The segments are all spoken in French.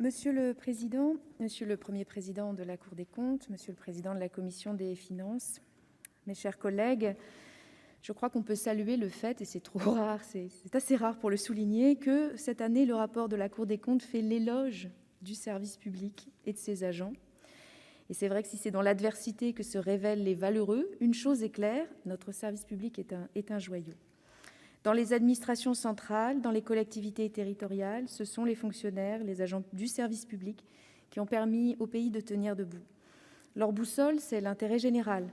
Monsieur le Président, Monsieur le Premier Président de la Cour des comptes, Monsieur le Président de la Commission des finances, mes chers collègues, je crois qu'on peut saluer le fait, et c'est trop rare, c'est assez rare pour le souligner, que cette année, le rapport de la Cour des comptes fait l'éloge du service public et de ses agents. Et c'est vrai que si c'est dans l'adversité que se révèlent les valeureux, une chose est claire, notre service public est un joyau. Dans les administrations centrales, dans les collectivités territoriales, ce sont les fonctionnaires, les agents du service public qui ont permis au pays de tenir debout. Leur boussole, c'est l'intérêt général,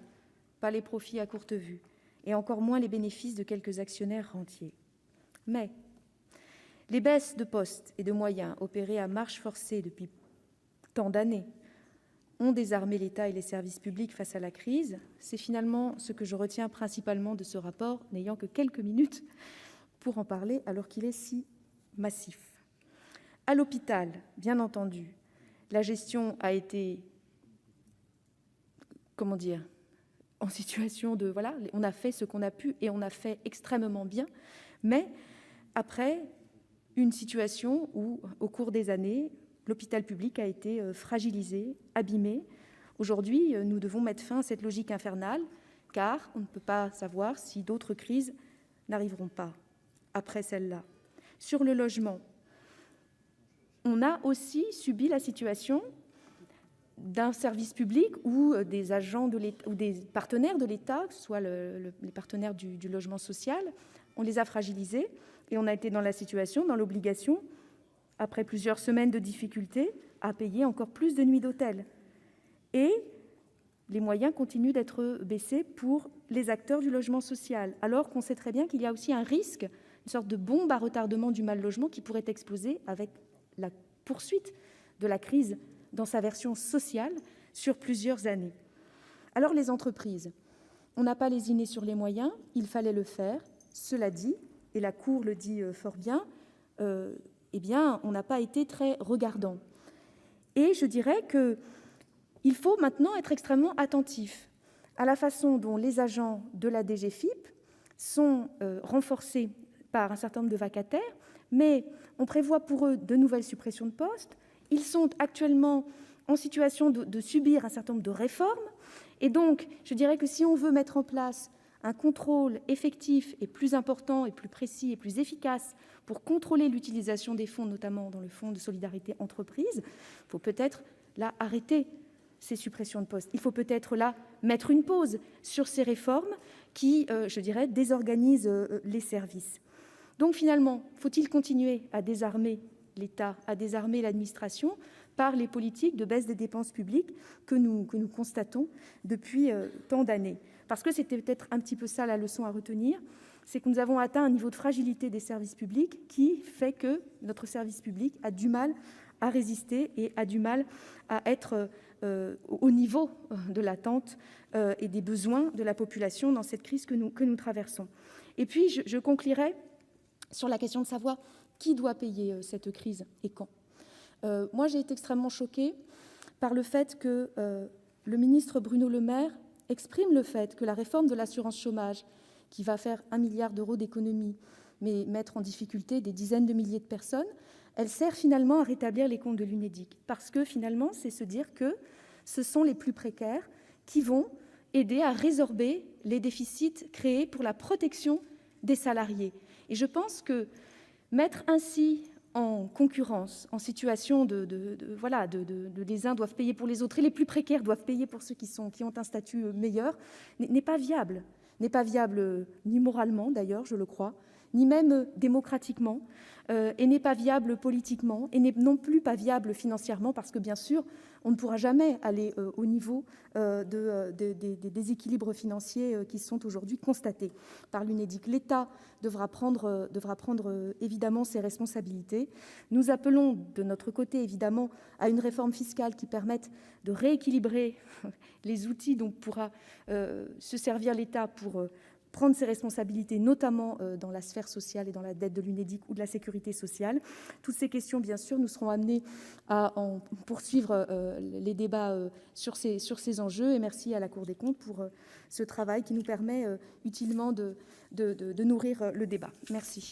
pas les profits à courte vue, et encore moins les bénéfices de quelques actionnaires rentiers. Mais les baisses de postes et de moyens opérées à marche forcée depuis tant d'années ont désarmé l'État et les services publics face à la crise. C'est finalement ce que je retiens principalement de ce rapport, n'ayant que quelques minutes pour en parler alors qu'il est si massif. À l'hôpital, bien entendu, la gestion a été, en situation de... Voilà, on a fait ce qu'on a pu et on a fait extrêmement bien, mais après une situation où, au cours des années, l'hôpital public a été fragilisé, abîmé. Aujourd'hui, nous devons mettre fin à cette logique infernale, car on ne peut pas savoir si d'autres crises n'arriveront pas après celle-là. Sur le logement, on a aussi subi la situation d'un service public où des agents de l'État ou des partenaires de l'État, que ce soit les partenaires du logement social, on les a fragilisés et on a été dans la situation, dans l'obligation, après plusieurs semaines de difficultés, à payer encore plus de nuits d'hôtel. Et les moyens continuent d'être baissés pour les acteurs du logement social, alors qu'on sait très bien qu'il y a aussi un risque, une sorte de bombe à retardement du mal-logement qui pourrait exploser avec la poursuite de la crise dans sa version sociale sur plusieurs années. Alors les entreprises, on n'a pas lésiné sur les moyens, il fallait le faire. Cela dit, et la Cour le dit fort bien, on n'a pas été très regardant. Et je dirais qu'il faut maintenant être extrêmement attentif à la façon dont les agents de la DGFiP sont renforcés par un certain nombre de vacataires, mais on prévoit pour eux de nouvelles suppressions de postes. Ils sont actuellement en situation de subir un certain nombre de réformes. Et donc, je dirais que si on veut mettre en place un contrôle effectif et plus important et plus précis et plus efficace pour contrôler l'utilisation des fonds, notamment dans le fonds de solidarité entreprise, il faut peut-être là arrêter ces suppressions de postes. Il faut peut-être là mettre une pause sur ces réformes qui, désorganisent les services. Donc finalement, faut-il continuer à désarmer l'État, à désarmer l'administration par les politiques de baisse des dépenses publiques que nous constatons depuis tant d'années ? Parce que c'était peut-être un petit peu ça la leçon à retenir, c'est que nous avons atteint un niveau de fragilité des services publics qui fait que notre service public a du mal à résister et a du mal à être au niveau de l'attente et des besoins de la population dans cette crise que nous traversons. Et puis, je conclurai sur la question de savoir qui doit payer cette crise et quand. Moi, j'ai été extrêmement choquée par le fait que le ministre Bruno Le Maire exprime le fait que la réforme de l'assurance chômage, qui va faire 1 milliard d'euros d'économies, mais mettre en difficulté des dizaines de milliers de personnes, elle sert finalement à rétablir les comptes de l'Unédic. Parce que finalement, c'est se dire que ce sont les plus précaires qui vont aider à résorber les déficits créés pour la protection des salariés. Et je pense que mettre ainsi en concurrence, en situation les uns doivent payer pour les autres et les plus précaires doivent payer pour ceux qui ont un statut meilleur, n'est pas viable. N'est pas viable ni moralement, d'ailleurs, je le crois, ni même démocratiquement, et n'est pas viable politiquement, et n'est non plus pas viable financièrement, parce que, bien sûr, on ne pourra jamais aller au niveau des déséquilibres financiers qui sont aujourd'hui constatés par l'Unédic. L'État devra prendre évidemment ses responsabilités. Nous appelons de notre côté, évidemment, à une réforme fiscale qui permette de rééquilibrer les outils dont pourra se servir l'État pour prendre ses responsabilités, notamment dans la sphère sociale et dans la dette de l'Unédic ou de la sécurité sociale. Toutes ces questions, bien sûr, nous serons amenés à en poursuivre les débats sur ces enjeux. Et merci à la Cour des comptes pour ce travail qui nous permet utilement de nourrir le débat. Merci.